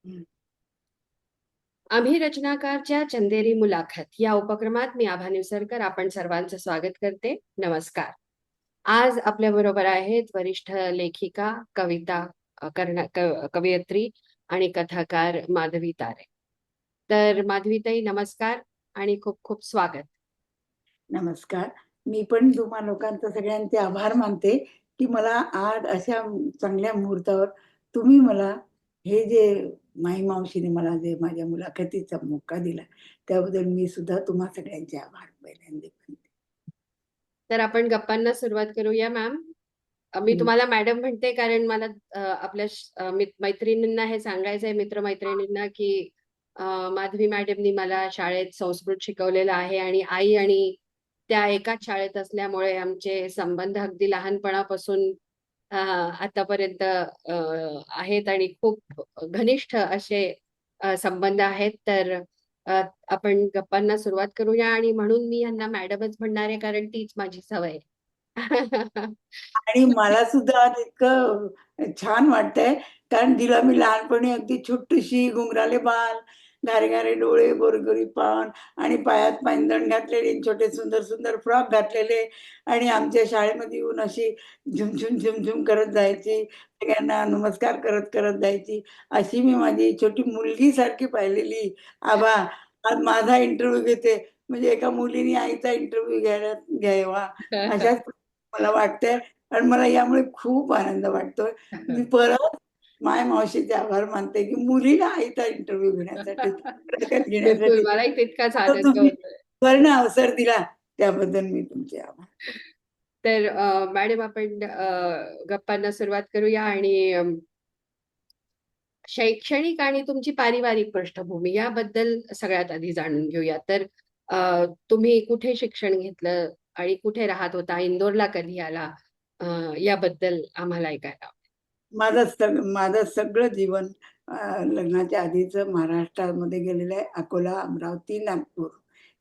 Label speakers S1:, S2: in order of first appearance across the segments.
S1: हं.
S2: आम्ही रचनाकारच्या चंदेरी मुलाखत या उपक्रमात मी आभा निवसरकर आपण सर्वांचं स्वागत करते. नमस्कार. आज आपल्या बरोबर आहेत वरिष्ठ लेखिका, कविता कवयित्री आणि कथाकार माधवी तारे. तर माधवीताई, नमस्कार आणि खूप खूप स्वागत.
S1: नमस्कार. मी पण तुम्हा लोकांचे सगळ्यांचे आभार मानते, की मला आज अशा चांगल्या मुहूर्तावर तुम्ही मला हे जे माई मावशीने मला जे माझ्या मुलाखतीचा मोका दिला, त्याबद्दल मी सुद्धा तुम्हा सगळ्यांचे आभार पहिल्यांदा मानते.
S2: तर आपण गप्पांना सुरुवात करूया मॅम. मी
S1: हं.
S2: तुम्हाला मॅडम म्हणते कारण मला आपल्या मैत्रिणींना हे सांगायचंय, मित्रमैत्रिणींना, की माधवी मॅडमनी मला शाळेत संस्कृत शिकवलेलं आहे आणि आई आणि त्या एकाच शाळेत असल्यामुळे आमचे संबंध अगदी लहानपणापासून आतापर्यंत आहेत आणि खूप घनिष्ठ असे संबंध आहेत. तर अ, आपण गप्पांना सुरुवात करूया आणि म्हणून मी यांना मॅडमच म्हणणार आहे कारण तीच माझी सवय आहे.
S1: आणि मला सुद्धा आज इतकं छान वाटतंय, कारण तिला मी लहानपणी अगदी छोटीशी घुंगराले बाल, घारे-घारे डोळे, गोरी-गोरी पान आणि पायात पैंजण घातलेले, छोटे सुंदर-सुंदर फ्रॉक घातलेले आणि आमच्या शाळेमध्ये येऊन अशी झुम-झुम, झुम-झुम करत जायची. सगळ्यांना नमस्कार करत-करत जायची. अशी मी माझी छोटी मुलगीसारखी पाहिलेली आभा आज माझा इंटरव्ह्यू घेते. म्हणजे एका मुलीने आईचा इंटरव्ह्यू घ्यावा अशाच मला वाटतंय. आणि मला यामुळे खूप आनंद वाटतोय. मी परत मायमावशीचे आभार मानते, की मुलीला आईचा इंटरव्ह्यू घेण्यासाठी, मुलाखत
S2: बिलकुल,
S1: घेण्यासाठी
S2: मलाही तितकाच
S1: असं
S2: आनंद
S1: तुम्ही
S2: होतोय.
S1: वर्ण अवसर दिला, त्याबद्दल मी तुमचे आभार करते.
S2: तर मॅडम, आपण गप्पांना सुरुवात करूया आणि शैक्षणिक आणि तुमची पारिवारिक पार्श्वभूमी याबद्दल सगळ्यात आधी जाणून घेऊया. तर तुम्ही कुठे शिक्षण घेतलं आणि कुठे राहत होता? इंदोरला कधी आला? अ, याबद्दल आम्हाला ऐकायला आवडेल.
S1: माझं सगळं जीवन लग्नाच्या आधीचं महाराष्ट्रामध्ये गेलेलं आहे. अकोला, अमरावती, नागपूर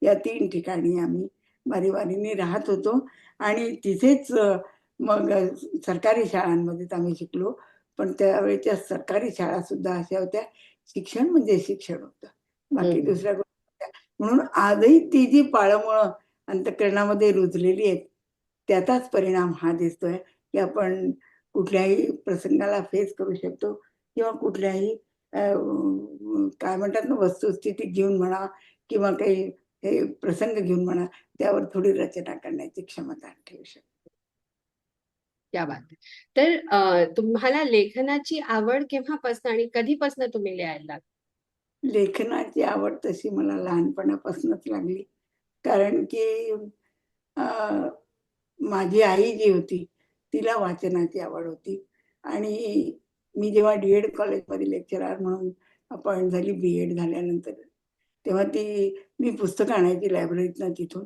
S1: या 3 ठिकाणी आम्ही वारी-वारीने राहत होतो आणि तिथेच मग सरकारी शाळांमध्येच आम्ही शिकलो. पण त्यावेळेच्या सरकारी शाळासुद्धा अशा होत्या, शिक्षण म्हणजे शिक्षण होतं. बाकी
S2: हम्म.
S1: दुसऱ्या गोष्टी होत्या. म्हणून आजही ती जी पाळंमुळं अंतःकरणामध्ये रुजलेली आहेत, त्याचाच परिणाम हा दिसतोय, की आपण कुठल्याही प्रसंगाला फेस करू शकतो किंवा कुठल्याही काय म्हणतात ना, वस्तुस्थिती घेऊन म्हणा किंवा काही हे प्रसंग घेऊन म्हणा, त्यावर थोडी रचना करण्याची क्षमता ठेवू शकतो.
S2: क्या बात आहे. तर तुम्हाला लेखनाची आवड केव्हापासून आणि कधीपासून तुम्ही लिहायला लागला?
S1: लेखनाची आवड तशी मला लहानपणापासूनच लागली. कारण की अ, माझी आई जी होती, तिला वाचनाची आवड होती आणि मी जेव्हा डी-एड कॉलेजमध्ये लेक्चरर म्हणून अपॉइंट झाली, बी-एड झाल्यानंतर, तेव्हा मी पुस्तकं आणायची लायब्ररीतनं तिथून.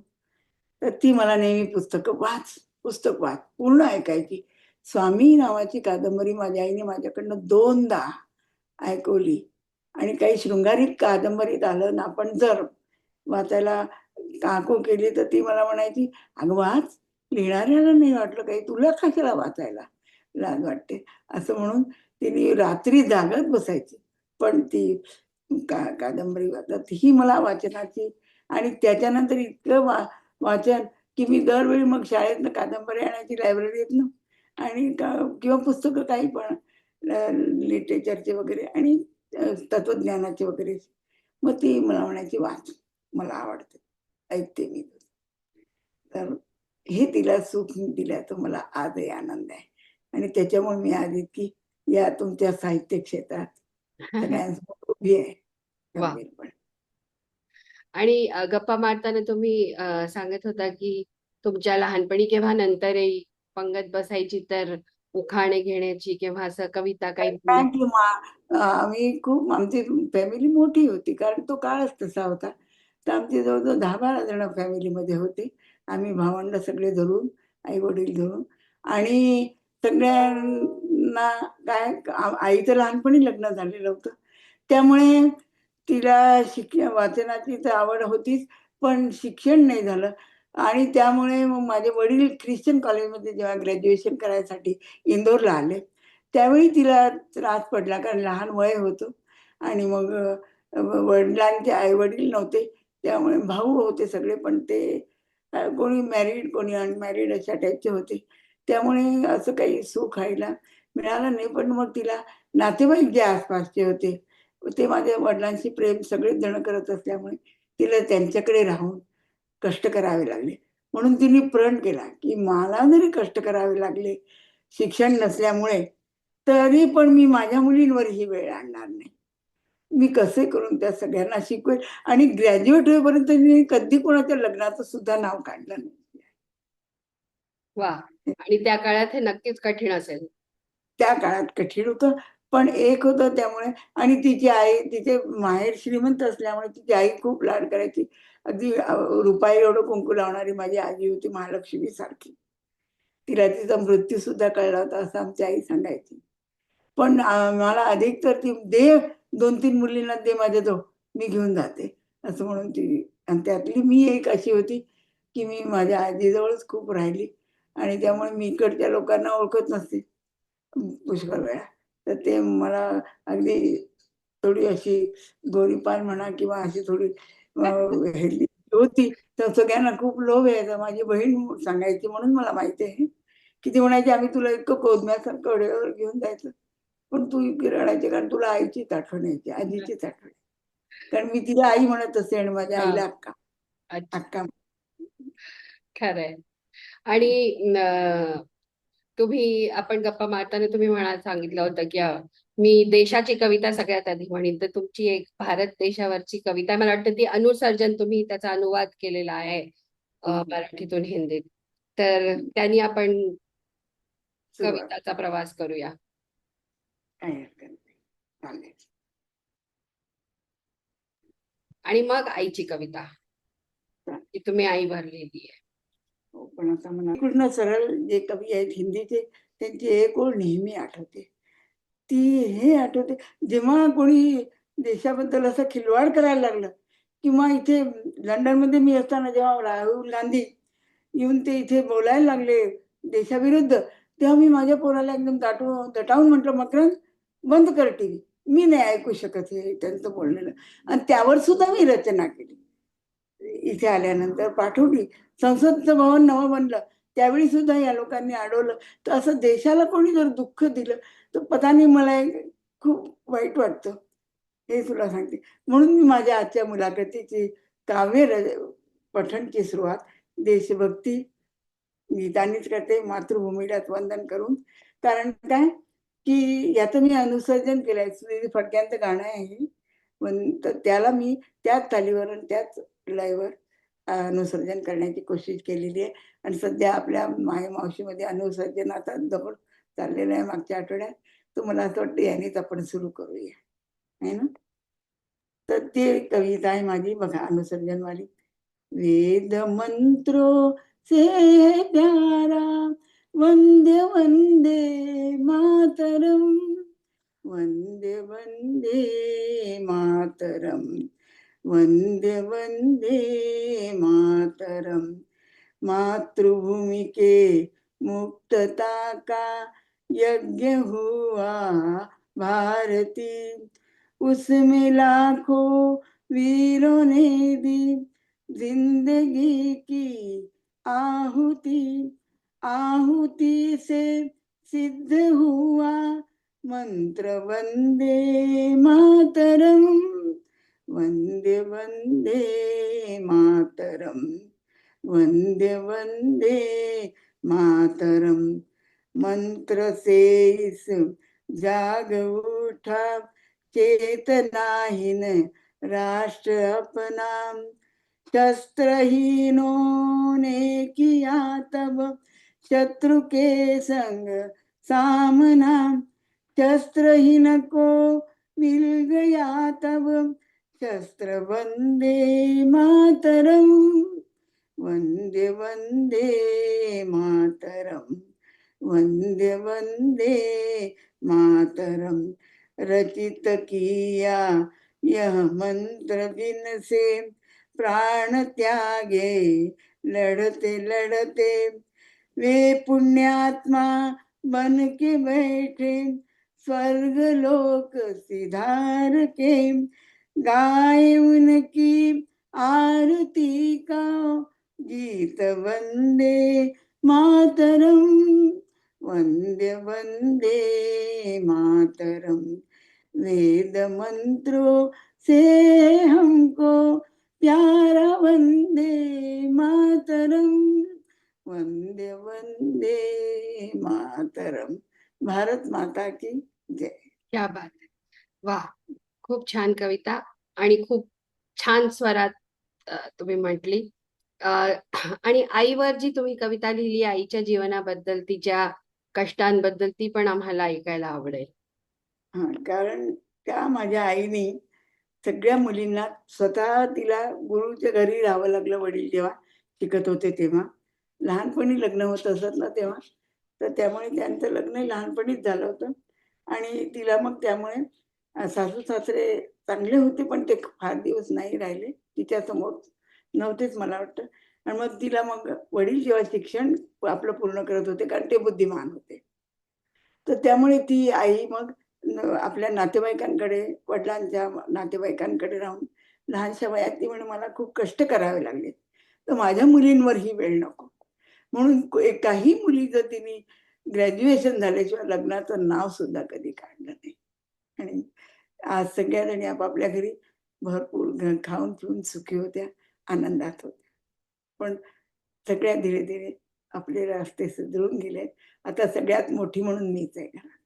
S1: तर ती मला नेहमी पुस्तकं वाच, पुस्तक वाच, पूर्ण ऐकायची. स्वामी नावाची कादंबरी माझ्या आईने माझ्याकडनं 2दा ऐकवली आणि काही शृंगारिक कादंबरीत आलं ना, आपण जर वाचायला काकू केली, तर ती मला म्हणायची, "अगं वाच, लिहिणाऱ्याला नाही वाटलं काही, तुला कशाला वाचायला लाज वाटते?" असं म्हणून तिने रात्री जागत बसायची. पण ती कादंबरी वाचत ही मला वाचनाची आणि त्याच्यानंतर इतकं वाचन, की मी दरवेळी मग शाळेतनं कादंबरी आणायची लायब्ररीतनं आणि किंवा पुस्तकं काही पण लिटरेचरचे वगैरे आणि तत्वज्ञानाचे वगैरे. मग ती मला म्हणायची, "वाच, मला आवडतं, ऐकते मी." तर हे तिला सुख दिल्याचा मला आजही आनंद आहे आणि त्याच्यामुळे मी आज इतकी या तुमच्या साहित्य क्षेत्रात सगळ्यांसमोर उभी आहे
S2: वा.
S1: खंबीरपणे.
S2: आणि गप्पा मारताना तुम्ही सांगत होता की तुमच्या लहानपणी केव्हा नंतरही पंगत बसायची तर उखाणे घेण्याची किंवा असं कविता काही म्हणणं.
S1: कारण की आम्ही खूप आमची फॅमिली मोठी होती कारण तो काळच तसा होता. तर आमची जवळ-जवळ 10-12 जण फॅमिलीमध्ये होते. आम्ही भावंडं सगळे धरून, आई-वडील धरून आणि सगळ्यांना काय आईचं लहानपणी लग्न झालेलं होतं. त्यामुळे तिला वाचनाची तर आवड होतीच, पण शिक्षण नाही झालं आणि त्यामुळे मग माझे वडील ख्रिश्चन कॉलेजमध्ये जेव्हा ग्रॅज्युएशन करायसाठी इंदोरला आले, त्यावेळी तिला त्रास पडला कारण लहान वय होतं आणि मग वडिलांचे आई-वडील नव्हते. त्यामुळे भाऊ होते सगळे, पण ते कोणी मॅरिड, कोणी अनमॅरिड अशा टाईपचे होते. त्यामुळे असं काही सुख आईला मिळालं नाही. पण मग तिला नातेवाईक जे आसपासचे होते, ते माझ्या वडिलांशी प्रेम सगळेच जण करत असल्यामुळे तिला त्यांच्याकडे राहून कष्ट करावे लागले. म्हणून तिने प्रण केला, की मला जरी कष्ट करावे लागले, शिक्षण नसल्यामुळे, तरी पण मी माझ्या मुलींवर ही वेळ आणणार नाही. मी कसे करून त्या सगळ्यांना शिकवेल आणि ग्रॅज्युएट होईपर्यंत मी कधी कोणाच्या लग्नाचं सुद्धा नाव काढलं नाही.
S2: वाह! आणि त्या काळात हे नक्कीच कठीण असेल.
S1: त्या काळात कठीण होतं. पण एक होतं त्यामुळे आणि तिची आई तिचे माहेर श्रीमंत असल्यामुळे तिची आई खूप लाड करायची. अगदी रुपाई एवढं कुंकू लावणारी माझी आजी होती महालक्ष्मीसारखी. तिला तिचा मृत्यू सुद्धा कळला होता असं आमची आई सांगायची. पण मला अधिक तर ती "दे 2-3 मुलींना दे माझ्याजवळ, मी घेऊन जाते." असं म्हणून ती आणि त्यातली मी एक अशी होती, की मी माझ्या आजीजवळच खूप राहिली आणि त्यामुळे मी इकडच्या लोकांना ओळखत नसते पुष्कळ वेळा. तर ते मला अगदी थोडी अशी गोरीपान म्हणा किंवा अशी थोडी हेल्दी होती. तर सगळ्यांना खूप लोभ यायचा. माझी बहीण सांगायची म्हणून मला माहिती आहे, की ती म्हणायची, "आम्ही तुला इतकं कोदम्यासारखं वेळेवर घेऊन जायचो." पण तू इतकी रडायची कारण तुला आईचीच आठवण यायची, आजीचीच आठवण. कारण मी तिला आई म्हणत असे आणि माझ्या
S2: हां.
S1: आईला अक्का,
S2: अच्छा.
S1: अक्का.
S2: खरंय. आणि तुम्ही आपण गप्पा मारताना तुम्ही सांगितलं होतं, की मी देशाची कविता सगळ्यात आधी म्हणेन. तर तुमची एक भारत देशावरची कविता आहे. मला वाटतं ती अनुसर्जन तुम्ही त्याचा अनुवाद केलेला आहे
S1: हो,
S2: मराठीतून हिंदीत. तर त्यांनी आपण
S1: सुरुवात.
S2: कविताचा प्रवास करूया.
S1: काही हरकत नाही. चालेल.
S2: आणि मग आईची कविता,
S1: चालेल.
S2: जी तुम्ही आईवर लिहिली आहे.
S1: हो, पण आता मला कृष्ण सरळ जे कवी आहेत हिंदीचे, त्यांची एक ओळ नेहमी आठवते. ती हे आठवते, जेव्हा कोणी देशाबद्दल असं खिलवाड करायला लागलं किंवा इथे लंडनमध्ये मी असताना जेव्हा राहुल गांधी येऊन ते इथे बोलायला लागले देशाविरुद्ध, तेव्हा मी माझ्या पोराला एकदम दटावून म्हटलं, "मकरंद, बंद कर टीव्ही. मी नाही ऐकू शकत हे त्यांचं बोललेलं." आणि त्यावर सुद्धा मी रचना केली. इथे आल्यानंतर पाठवली. संसदचं भवन नवं बनलं. त्यावेळी सुद्धा या लोकांनी अडवलं. तर असं देशाला कोणी जर दुःख दिलं, तर पता नाही मला एक खूप वाईट वाटतं. हे तुला सांगते. म्हणून मी माझ्या आजच्या मुलाखतीची काव्य पठणची सुरुवात देशभक्ती गीतांनीच करते, मातृभूमीला वंदन करून. कारण काय, की याचं मी अनुसर्जन केलंय. सुधीर फडक्यांचं गाणं आहे हे. पण तर त्याला मी त्याच तालीवर आणि त्याच लयवर अनुसर्जन करण्याची कोशिश केलेली आहे आणि सध्या आपल्या मायमावशीमध्ये अनुसर्जनाचा दौर चाललेला आहे मागच्या आठवड्यात. तर मला असं वाटतं यानेच आपण सुरू करूया. आहे ना? तर ती कविता आहे माझी बघा अनुसर्जनवाली. वेद मंत्रों से है प्यारा वंदे वंदे मातरम वंदे वंदे मातरम वंदे वंदे मातरम मातृभूमि के मुक्तता का यज्ञ हुआ भारती उसमें लाखों वीरों ने दी जिंदगी की आहुति आहुति से सिद्ध हुआ मंत्र वंदे मातरम वंदे वंदे मातरम वंदे वंदे मातरम मंत्र से इस जाग उठा चेतनाहीन राष्ट्र अपना शस्त्रहीनों ने किया तब शत्रु के संग सामना शस्त्रहीन को मिल गया तब शस्त्र वंदे मातरम वंदे वंदे मातरम वंदे वंदे मातरम रचित किया यह मंत्र दिन से प्राण त्यागे लड़ते लड़ते वे पुण्यात्मा बन के बैठे स्वर्ग लोक सिधार के, गाए उनकी आरती का गीत वंदे मातरम, वंदे वंदे मातरम। वेद मंत्रों से हमको प्यारा वंदे मातरम, वंदे वंदे मातरम। भारत माता की जय।
S2: क्या बात आहे. वा, खूप छान कविता आणि खूप छान स्वरात तुम्ही म्हटली. अ, आणि आईवर जी तुम्ही कविता लिहिली, आईच्या जीवनाबद्दल, तिच्या कष्टांबद्दल, ती पण आम्हाला ऐकायला आवडेल.
S1: हां, कारण त्या माझ्या आईनी सगळ्या मुलींना स्वतः तिला गुरुच्या घरी राहावं लागलं, वडील जेव्हा शिकत होते तेव्हा. लहानपणी लग्न होत असत ना तेव्हा, तर त्यामुळे त्यांचं लग्नही लहानपणीच झालं होतं आणि तिला मग त्यामुळे सासू-सासरे चांगले होते, पण ते फार दिवस नाही राहिले. तिच्यासमोर नव्हतेच मला वाटतं आणि मग तिला मग वडील जेव्हा शिक्षण आपलं पूर्ण करत होते, कारण ते बुद्धिमान होते. तर त्यामुळे ती आई मग आपल्या नातेवाईकांकडे, वडिलांच्या नातेवाईकांकडे राहून लहानशा वयात ती म्हणे, "मला खूप कष्ट करावे लागले, तर माझ्या मुलींवर ही वेळ नको." म्हणून काही मुलीचं तिने ग्रॅज्युएशन झाल्याशिवाय लग्नाचं नाव सुद्धा कधी काढलं नाही. आणि आज सगळ्या जणी आपापल्या घरी भरपूर खाऊन-पिऊन सुखी होत्या, आनंदात होत्या. पण सगळ्या धीरे-धीरे आपले रस्ते सुधरून गेले. आता सगळ्यात मोठी म्हणून मीच आहे घरात,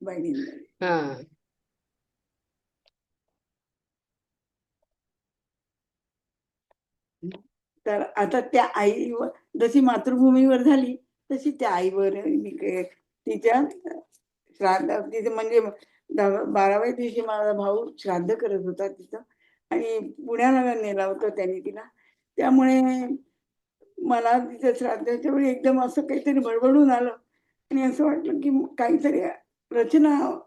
S1: बहिणींमध्ये.
S2: हां.
S1: तर आता त्या आईवर जशी मातृभूमीवर झाली, तशी त्या आईवर मी तिच्या श्राद्ध तिचं म्हणजे 12व्या दिवशी माझा भाऊ श्राद्ध करत होता तिचं आणि पुण्याला नेलं होतं त्यांनी तिला. त्यामुळे मला तिच्या श्राद्धाच्या वेळी एकदम असं काहीतरी बडबडून आलं आणि असं वाटलं, की काहीतरी रचना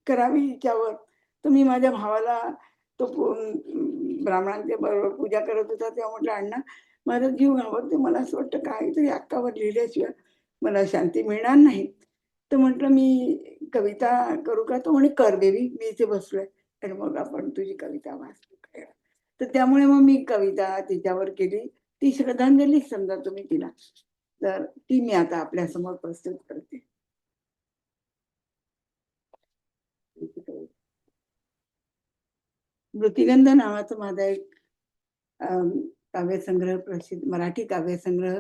S1: करावी हिच्यावर. तर मी माझ्या भावाला तो ब्राह्मणांच्या बरोबर पूजा करत होता, तेव्हा म्हटलं, "अण्णा, माझा जीव घाबरतो. मला असं वाटतं काहीतरी अक्कावर लिहिल्याशिवाय मला शांती मिळणार नाही." तर म्हटलं, "मी कविता करू का?" तो म्हणे, "कर बेबी, मी इथे बसलोय आणि मग आपण तुझी कविता वाच." तर त्यामुळे मग मी कविता तिच्यावर केली. ती श्रद्धांजलीच समजा तुम्ही तिला. तर ती मी आता आपल्यासमोर प्रस्तुत करते. मृतिगंध नावाचा माझा एक अं, काव्यसंग्रह मराठी काव्यसंग्रह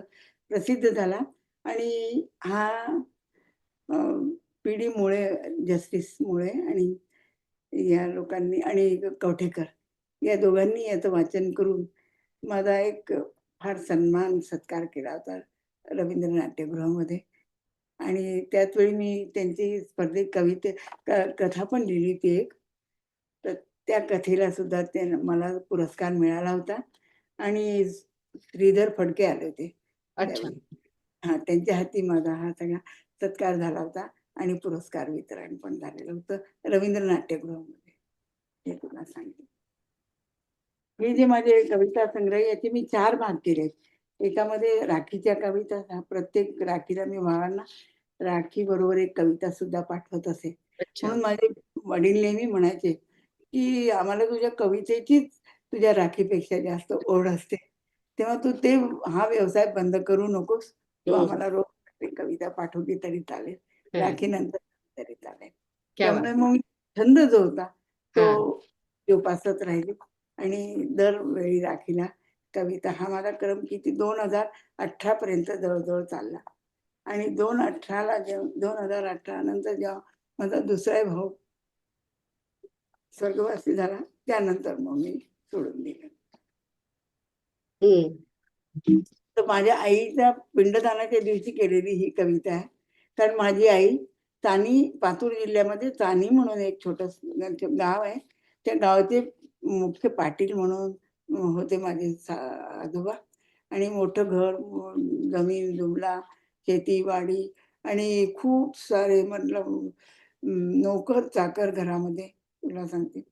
S1: प्रसिद्ध झाला आणि हा अ, पी.डी. मुळे, जस्टिस मुळे आणि या लोकांनी आणि कवठेकर या दोघांनी याचं वाचन करून माझा एक फार सन्मान सत्कार केला होता रवींद्र नाट्यगृहामध्ये आणि त्याच वेळी मी त्यांची स्पर्धेत कथा पण लिहिली होती एक. तर त्या कथेला सुद्धा मला पुरस्कार मिळाला होता आणि श्रीधर फडके आले होते
S2: अच्छा.
S1: त्यावेळी. हां, त्यांच्या हाती माझा हा सगळा सत्कार झाला होता आणि पुरस्कार वितरण पण झालेलं होतं रवींद्र नाट्यगृहामध्ये. हे तुला सांगते. हे जे माझे कविता संग्रह याचे मी 4 भाग केलेत. एकामध्ये राखीच्या कविता, प्रत्येक राखीला मी भावांना राखी बरोबर एक कविता सुद्धा पाठवत असे.
S2: अच्छा.
S1: म्हणून माझे वडील नेहमी म्हणायचे, की "आम्हाला तुझ्या कवितेचीच तुझ्या राखीपेक्षा जास्त ओढ असते. तेव्हा तू हा व्यवसाय बंद करू नकोस. तू
S2: हं.
S1: आम्हाला रोज एक कविता पाठवली तरी चालेल.
S2: हां.
S1: राखीनंतर तरी चालेल."
S2: क्या बात
S1: त्यामुळे
S2: है.
S1: मग छंद जो होता तो
S2: हां.
S1: जोपासत राहिले आणि दरवेळी राखीला कविता हा माझा क्रम किती 2018 पर्यंत जवळ-जवळ चालला आणि 2018 नंतर जेव्हा माझा दुसरा भाऊ स्वर्गवासी झाला, त्यानंतर मग मी सोडून दिलं.
S2: हं.
S1: तर माझ्या आईच्या पिंडदानाच्या दिवशी केलेली ही कविता आहे. कारण माझी आई पातूर जिल्ह्यामध्ये चानी म्हणून एक छोटंसं गाव आहे. त्या गावाचे मुख्य पाटील म्हणून होते माझे आजोबा आणि मोठं घर, जमीन जुमला, शेती-वाडी आणि खूप सारे मतलब नोकर-चाकर घरामध्ये तुला सांगते.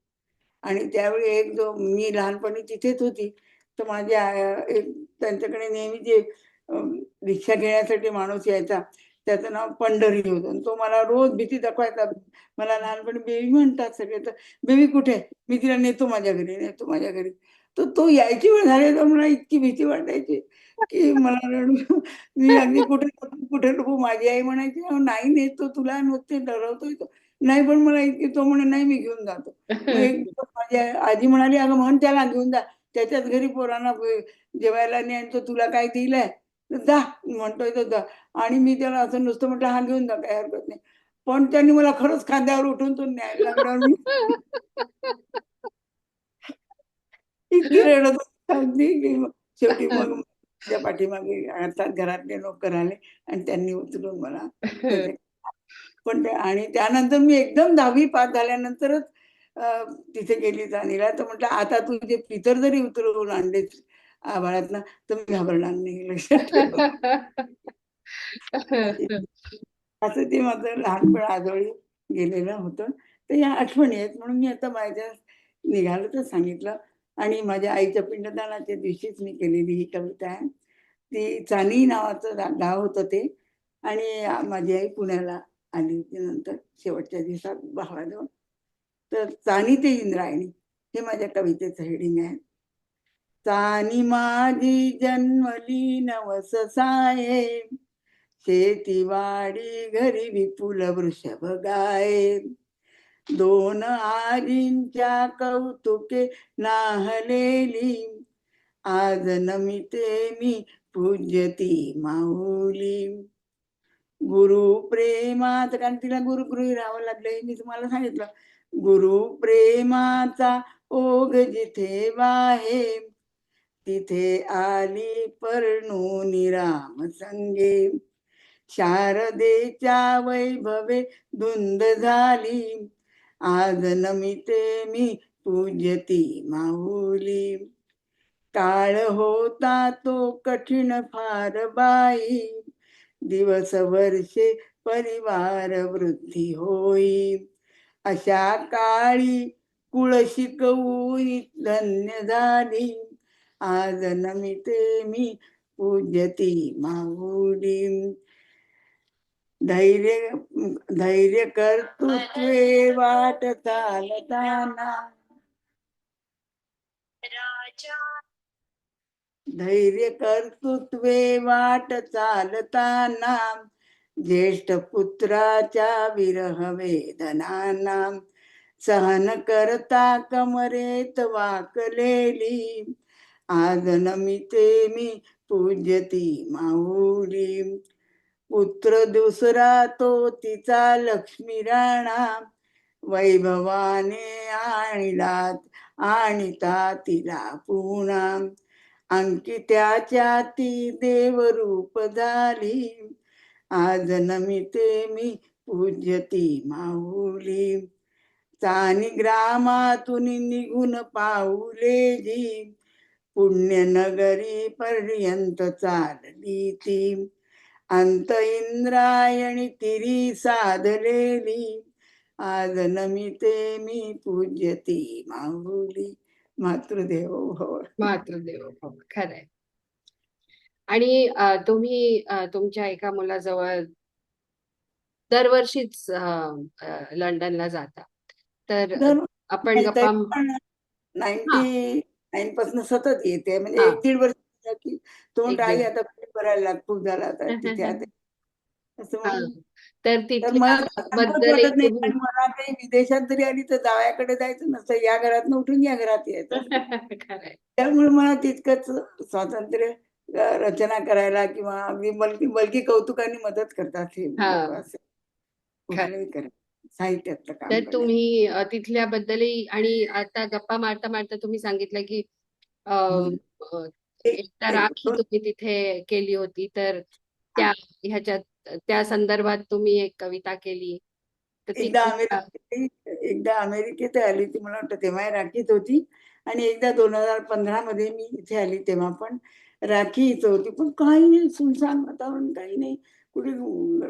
S1: आणि त्यावेळी मी लहानपणी तिथेच होती. तर एक त्यांच्याकडे नेहमी जे अ, रिक्षा घेण्यासाठी माणूस यायचा, त्याचं नाव पंढरी होतं आणि तो मला रोज भीती दाखवायचा. मला लहानपणी बेबी म्हणतात सगळे, तर बेबी कुठे आहे? मी तिला नेतो माझ्या घरी, नेतो माझ्या घरी. तर तो यायची वेळ झाली तर मला इतकी भीती वाटायची की मला रडू, मी अगदी कुठे नको, कुठे नको. माझी आई म्हणायची, "अहो, नाही नेतो तुला, नुसते डरवतोय तो." नाही पण मला इतकी, तो म्हणे, "नाही मी घेऊन जातो." मग एक दिवस माझी आजी म्हणाली, "अगं म्हण त्याला घेऊन जा. त्याच्याच घरी पोरांना जेवायला नाही आणि तो तुला काय दिलंय, तर जा म्हणतोय तो जा." आणि मी त्याला असं नुसतं म्हटलं, "हा घेऊन जा, काही हरकत नाही." पण त्यांनी मला खरंच खांद्यावर उठून तो न्यायला लागल्यावर मी इतकी रडत होते अगदी की मग शेवटी मग माझ्या पाठीमागे अर्थात घरातले लोकं आले आणि त्यांनी उचलून मला त्याचे, पण ते, आणि त्यानंतर मी एकदम 10वी पास झाल्यानंतरच तिथे गेली जाणीला. तर म्हटलं, "आता तुझे पितर जरी उतरवून आणलेत आभाळातनं, तर मी घाबरणार नाही, लक्षात ठेव." असं ते माझं लहानपण आजोळी गेलेलं होतं. तर या आठवणी आहेत म्हणून मी आता माझ्या निघालं तर सांगितलं. आणि माझ्या आईच्या पिंडदानाच्या दिवशीच मी केलेली ही कविता आहे. ती चानी नावाचं गाव होतं ते, आणि माझी आई पुण्याला आली होती नंतर शेवटच्या दिवसात भावाजवळ. तर चानी ते इंद्रायणी हे माझ्या कवितेचं हेडिंग आहे. चानी माझी जन्मली नवस साये, शेतीवाडी घरी विपुल वृषभ गाये. दोन आजींच्या कौतुके नाहलेली, आज नमिते मी पूज्यती माऊली. गुरु प्रेमात, कारण तिला गुरुगृही राहावं लागलं हे मी तुम्हाला सांगितलं. गुरु प्रेमाचा ओघ जिथे वाहे, तिथे आली परनूनी राम संगे. शारदेच्या वैभवे धुंद झाली, आज नमिते मी पूज्यती माऊली. काळ होता तो कठीण फार बाई, दिवस वर्षे परिवार वृद्धी होई. अशा काळी कुळ शिकवून धन्य झाली, आज नमिते मी पूज्यती माऊली. धैर्य धैर्य कर्तृत्वे वाट चालताना, धैर्य कर्तृत्वे वाट चालताना, ज्येष्ठ पुत्राच्या विरह वेदनांना, सहन करता कमरेत वाकलेली, आज नमिते मी पूज्यती माऊली. पुत्र दुसरा तो तिचा लक्ष्मी राणा, वैभवाने आणिलात आणिता तिला पुणा. अंकित्याच्या ती देवरूप झाली, आज नमिते मी पूज्यती माऊली. चानी ग्रामातून निघून पाऊले जी, पुण्यनगरी पर्यंत चालली ती. अंत इंद्रायणी तिरी साधलेली, आज नमिते मी पूज्यती माऊली. मातृदेवो भव.
S2: मातृदेवो भव. खरंय. आणि तुम्ही तुमच्या एका मुलाजवळ दरवर्षीच लंडनला जाता. तर
S1: दर
S2: आपण
S1: नाही तरी
S2: गप्पा
S1: पण
S2: हां,
S1: 99 पासून सतत येते. म्हणजे
S2: हां.
S1: 1-1.5 वर्ष झालं की तो म्हणतो, "आई
S2: 1-1.5
S1: आता कुठे करायला लाग, खूप झालं आता तिथे आता." असं
S2: हां.
S1: म्हणून.
S2: तर
S1: तर मला
S2: तिथल्या
S1: जावंसंच
S2: बद्दलही
S1: वाटत नाही,
S2: तुम्ही
S1: आणि मला काही विदेशात जरी आली तर जावयाकडे जायचं नसतं. या घरातनं उठून या घरात यायचं असतं.
S2: खरंय.
S1: त्यामुळे मला तितकंच स्वातंत्र्य रचना करायला किंवा अगदी बलकी बलकी कौतुकाने मदत करतात हे लोकं,
S2: हां,
S1: असं
S2: खरं.
S1: कुठलंही करा. साहित्यातलं काम
S2: तर
S1: करण्यात.
S2: तुम्ही तिथल्या बद्दलही आणि आता गप्पा मारता-मारता तुम्ही सांगितलं, की अ,
S1: हं.
S2: अ,
S1: एक
S2: एकदा
S1: एक
S2: राखी
S1: 2
S2: तुम्ही तिथे केली होती, तर
S1: हां.
S2: त्या ह्याच्यात त्या संदर्भात तुम्ही एक कविता केली. तर ती
S1: एकदा
S2: कविता
S1: एकदा अमेरिकेत आली होती, मला वाटतं तेव्हा राखीच होती, आणि एकदा 2015 मध्ये मी इथे आली तेव्हा पण राखी इथं होती. पण काही नाही, सुनसान वातावरण, काही नाही. कुठे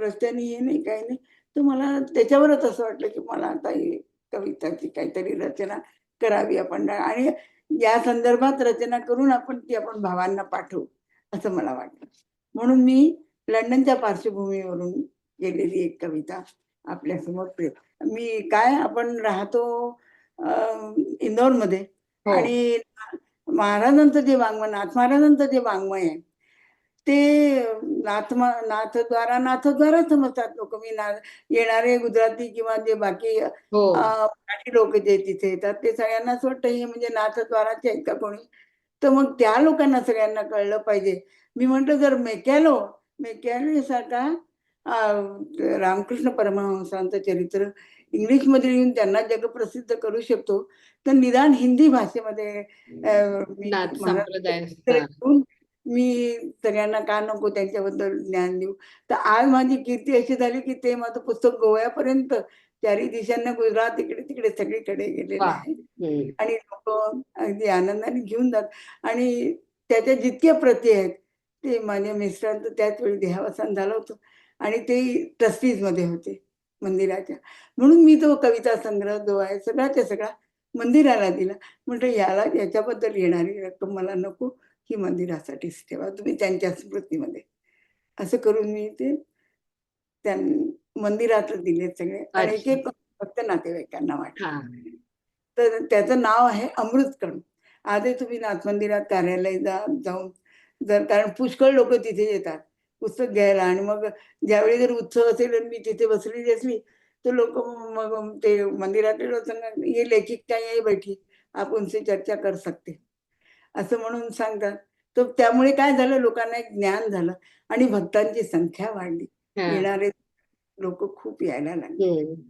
S1: रस्त्याने हे नाही, काही नाही. तर मला त्याच्यावरच असं वाटलं, की मला आता ही कविताची काहीतरी रचना करावी आपण, आणि या संदर्भात रचना करून आपण ती आपण भावांना पाठवू, असं मला वाटलं. म्हणून मी लंडनच्या पार्श्वभूमीवरून गेलेली एक कविता आपल्यासमोर मी काय आपण राहतो इंदोरमध्ये
S2: हो.
S1: आणि महाराजांचं जे वाङ्मय, नाथ महाराजांचं जे वाङ्मय आहे, ते नाथद्वारा समजतात लोक. मी येणारे गुजराती किंवा जे बाकी
S2: हो.
S1: मराठी लोक जे तिथे येतात ते सगळ्यांना असं वाटतं हे म्हणजे नाथद्वाराचे आहेत का कोणी. तर मग त्या लोकांना सगळ्यांना कळलं पाहिजे. मी म्हटलं जर मेकॅले सारखा रामकृष्ण परमहंसांचं चरित्र इंग्लिशमध्ये लिहून त्यांना जगप्रसिद्ध करू शकतो, तर निदान हिंदी भाषेमध्ये मी
S2: नाथ संप्रदाय.
S1: महाराष्ट्र
S2: हा.
S1: घेऊन मी सगळ्यांना का नको त्यांच्याबद्दल ज्ञान देऊ. तर आज माझी कीर्ती अशी झाली की ते माझं पुस्तक गोव्यापर्यंत चारी दिशांना गुजरात इकडे तिकडे सगळीकडे गेलेलं
S2: वा.
S1: आहे
S2: हम्म.
S1: आणि लोक अगदी आनंदाने घेऊन जात. आणि त्याच्या जितक्या प्रती आहेत ते माझ्या मिस्टरांचं त्याच वेळी देहावसान झालं होतं आणि ते ट्रस्टीजमध्ये होते मंदिराच्या. म्हणून मी तो कविता संग्रह जो आहे सगळ्याच्या सगळा मंदिराला दिला. म्हटलं याच्याबद्दल येणारी रक्कम मला नको, ही मंदिरासाठीच ठेवा तुम्ही त्यांच्या स्मृतीमध्ये. असं करून मी ते त्या मंदिरात दिले सगळे आणि एक
S2: अच्छा.
S1: एक फक्त नातेवाईकांना वाटले.
S2: हा.
S1: तर त्याचं नाव आहे अमृतकण. आजही तुम्ही नाथ मंदिरात कार्यालय जाऊन जर, कारण पुष्कळ लोक तिथे येतात पुस्तक घ्यायला आणि मग ज्यावेळी जर उत्सव असेल आणि मी तिथे बसलेली असली तर लोक मग ते मंदिरातले लोक सांगतात ये लेखिका यही बैठी आप उनसे चर्चा कर सकते, असं म्हणून सांगतात. तर त्यामुळे काय झालं, लोकांना एक ज्ञान झालं आणि भक्तांची संख्या वाढली.
S2: हा.
S1: येणारे लोक खूप यायला लागले.
S2: हम्म.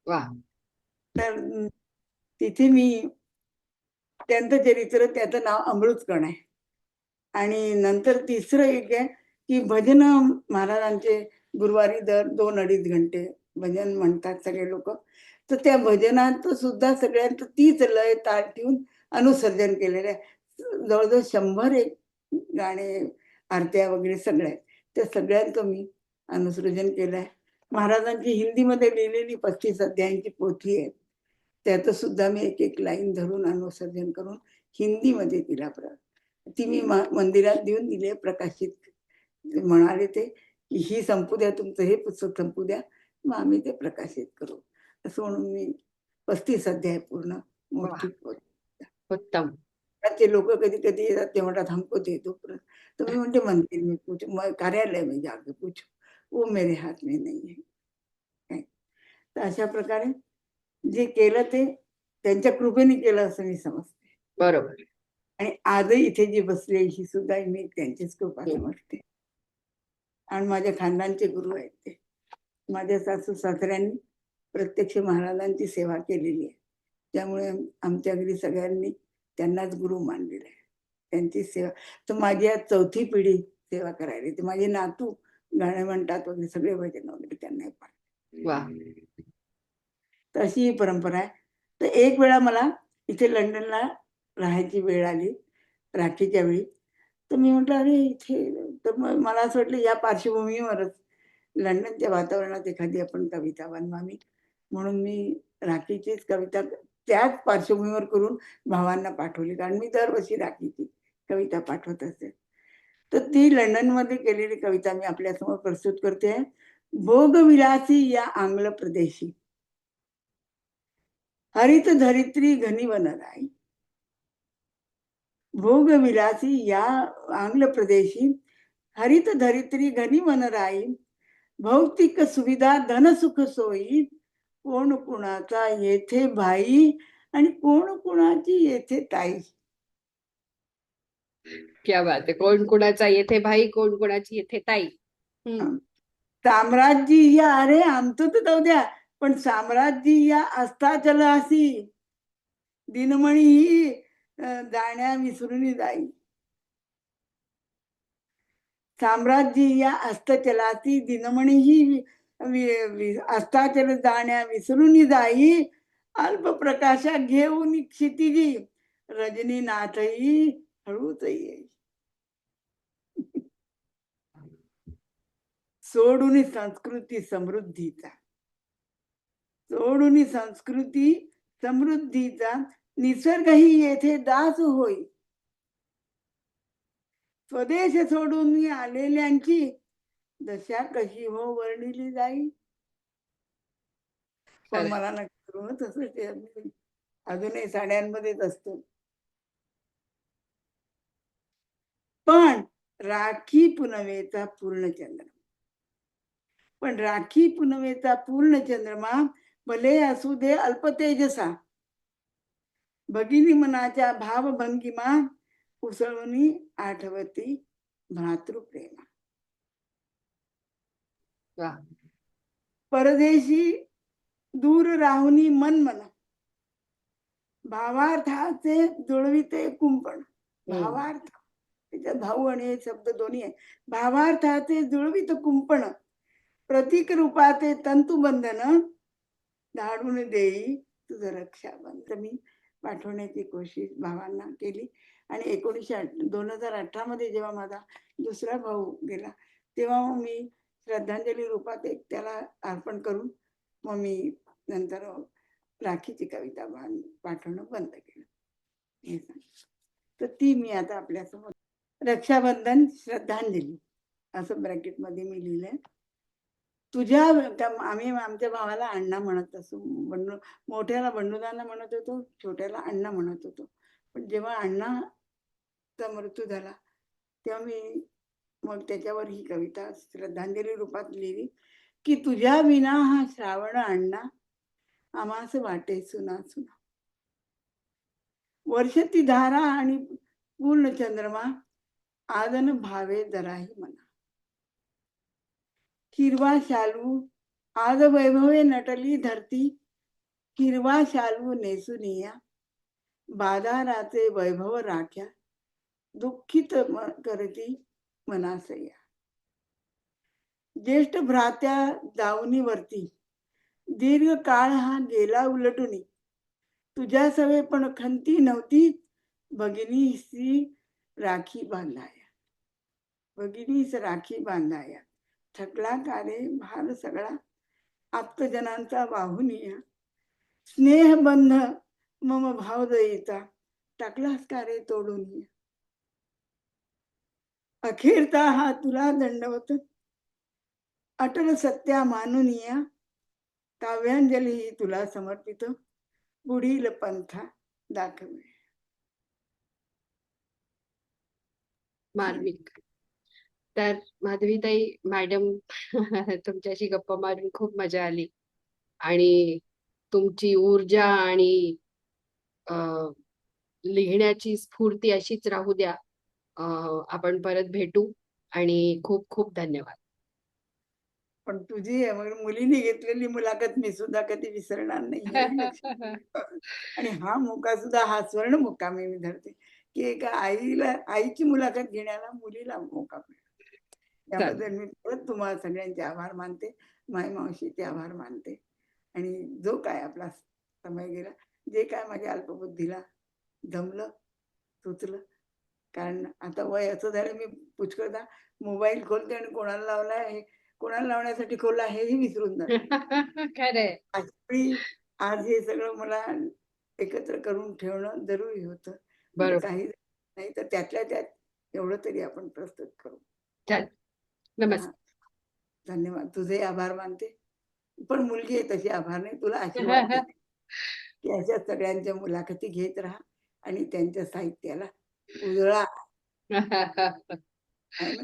S2: वा.
S1: तर तिथे मी त्यांचं चरित्र, त्याचं नाव अमृतकण आहे. आणि नंतर तिसरं एक आहे की भजन महाराजांचे गुरुवारी दर 2-2.5 घंटे भजन म्हणतात सगळे लोक. तर त्या भजनात सुद्धा सगळ्यांत तीच लय ताल ठेवून अनुसर्जन केलेलं आहे. जवळजवळ 100 गाणे, आरत्या वगैरे सगळ्या आहेत. त्या सगळ्यांचं मी अनुसर्जन केलं आहे. महाराजांची हिंदीमध्ये लिहिलेली 35 अध्यायांची पोथी आहे. त्याचं सुद्धा मी एक लाईन धरून अनुसर्जन करून हिंदीमध्ये तिला ती मी मंदिरात देऊन दिली आहे प्रकाशित. म्हणाले ते की ही संपू द्या, तुमचं हे पुस्तक संपू द्या, मग आम्ही ते प्रकाशित करू. असं म्हणून मी 35 अध्याय पूर्ण
S2: वा.
S1: मोठी
S2: उत्तम.
S1: ते लोक कधी कधी येतात ते म्हणतात हमको दे दो. तर मी म्हणते मंदिर में पूछो, कार्यालय में जाके पूछो, वो मेरे हात में नाही आहे. तर अशा प्रकारे जे केलं ते त्यांच्या कृपेने केलं असं मी समजते.
S2: बरोबर.
S1: आणि आजही इथे जी बसली ही सुद्धा मी त्यांचीच कृपा समजते. आणि माझ्या खानदानचे गुरु आहेत ते. माझ्या सासू सासऱ्यांनी प्रत्यक्ष महाराजांची सेवा केलेली आहे. त्यामुळे आमच्या घरी सगळ्यांनी त्यांनाच गुरु मानलेलं आहे. त्यांची सेवा. तर माझी आज 4थी पिढी सेवा करायला येते. माझे नातू गाणे म्हणतात वगैरे, सगळे भजन वगैरे त्यांना पाठ.
S2: वा.
S1: तर अशी ही परंपरा आहे. तर एक वेळा मला इथे लंडनला राहायची वेळ आली राखीच्या वेळी. तर मी म्हटलं अरे इथे, तर मला असं वाटलं या पार्श्वभूमीवरच लंडनच्या वातावरणात एखादी आपण कविता बनवावी. म्हणून मी राखीचीच कविता त्याच पार्श्वभूमीवर करून भावांना पाठवली, कारण मी दरवर्षी राखीची कविता पाठवत असते. तर ती लंडनमध्ये केलेली कविता मी आपल्यासमोर प्रस्तुत करते आहे. भोगविलासी या आंग्ल प्रदेशी, हरित धरित्री घनी वनराई. भोगविलासी या आंग्ल प्रदेशी, हरित धरित्री घनी वनराई. भौतिक सुविधा धनसुख सोयी, कोण कुणाचा येथे भाई आणि कोण कुणाची येथे ताई.
S2: क्या बात आहे. कोण कुणाचा येथे भाई, कोण कुणाची येथे ताई.
S1: साम्राज्य या, अरे आमचं तर जाऊ द्या, पण साम्राज्य या अस्ताचलासी, दिनमणी ही जाण्या विसरून जाई. साम्राज्य या अस्तचलासी, दिनमणी ही अस्ताचल जाण्या विसरून जाई. अल्प प्रकाशा घेऊन क्षितिजी, रजनीनाथही हळूच येई. सोडून संस्कृती समृद्धीचा, सोडून संस्कृती समृद्धीचा, निसर्गही येथे दास होई. स्वदेश सोडून आलेल्यांची दशा कशी हो वर्णिली जाई. पण
S2: खरंय.
S1: मला नक्की करू हं तसं ते मी अजूनही साड्यांमध्येच असतो. पण राखी पुनवेचा पूर्ण चंद्र. पण राखी पुनवेचा पूर्ण चंद्रमा भले असू दे अल्प तेजसा. भगिनी मनाच्या भावभंगिमा उसळूनी आठवती भ्रातृप्रेमा.
S2: वाह!
S1: परदेशी दूर राहुनी मन म्हणा. भावार्थाचे जुळविते कुंपण.
S2: हं.
S1: भावार्थ त्याच्यात भाऊ आणि हे शब्द दोन्ही आहे. भावार्थाचे जुळवित कुंपण प्रतीक रूपाचे तंतुबंधन धाडून देई तुझं रक्षाबंधन. मी पाठवण्याची कोशिश भावांना केली आणि 2018 मध्ये जेव्हा माझा दुसरा भाऊ गेला तेव्हा मग मी श्रद्धांजली रूपात एक त्याला अर्पण करून मग मी नंतर राखीची कविता पाठवणं बंद केलं. हे सांग. तर ती मी आता आपल्यासमोर रक्षाबंधन श्रद्धांजली असं ब्रॅकेटमध्ये मी लिहिलंय. तुझ्या आम्ही आमच्या भावाला अण्णा म्हणत असो. मोठ्याला बंडूदांना म्हणत होतो, छोट्याला अण्णा म्हणत होतो. पण जेव्हा अण्णाचा मृत्यू झाला तेव्हा मी मग त्याच्यावर ही कविता श्रद्धांजली रूपात लिहिली की तुझ्या विना हा श्रावण अण्णा आम्हास वाटे सुना सुना. वर्षती धारा आणि पूर्ण चंद्रमा आदन भावे जराही मना. हिरवा शालू आज वैभवे नटली धरती. हिरवा शालू नेसुनिया बाजाराचे वैभव राख्या. दुःखित करती मनासया. ज्येष्ठ भ्रात्या जाऊनीवरती दीर्घ काळ हा गेला उलटुनी. तुझ्या सवे पण खंती नव्हती भगिनीसी राखी बांधाया. भगिनीस राखी बांधाया. थकला का रे भार सगळा आप्तजनांचा वाहुनिया. स्नेहबंध मम भावदयेचा टाकलास का रे तोडून. अखेरता हा तुला दंडवत अटल सत्या मानुनिया. काव्यांजली ही तुला समर्पित पुढील पंथा दाखवे.
S2: मार्मिक. तर माधवीताई मॅडम तुमच्याशी गप्पा मारून खूप मजा आली आणि तुमची ऊर्जा आणि अ, लिहिण्याची स्फूर्ती अशीच राहू द्या. अ, आपण परत भेटू आणि खूप खूप धन्यवाद.
S1: पण तुझी मुलीने घेतलेली मुलाखत मी सुद्धा कधी विसरणार नाही हे लक्षात ठेव. आणि हा मोका सुद्धा हा स्वर्ण मोका मी धरते की एका आईची मुलाखत घेण्याला मुलीला मोका मिळाला. त्याबद्दल मी परत तुम्हाला सगळ्यांचे आभार मानते. माई मावशीचे आभार मानते. आणि जो काय आपला समय गेला जे काय माझ्या अल्पबुद्धीला जमलं सुचलं कारण आता वय असं झालं मी पुष्कळदा मोबाईल खोलते आणि कोणाला लावलाय हे कोणाला लावण्यासाठी खोलला हेही विसरून जाते.
S2: खरंय.
S1: अशावेळी आज हे सगळं मला एकत्र करून ठेवणं जरुरी होतं. म्हणजे
S2: बरोबर.
S1: काही नाही तर त्यातल्या त्यात एवढं तरी आपण प्रस्तुत करू.
S2: चल.
S1: हा,
S2: नमस्कार.
S1: धन्यवाद. तुझे आभार मानते. पण मुलगी आहे तशी आभार नाही. तुला आशीर्वाद देते की अशा सगळ्यांच्या मुलाखती घेत राहा आणि त्यांच्या साहित्याला उजळा. आहे ना.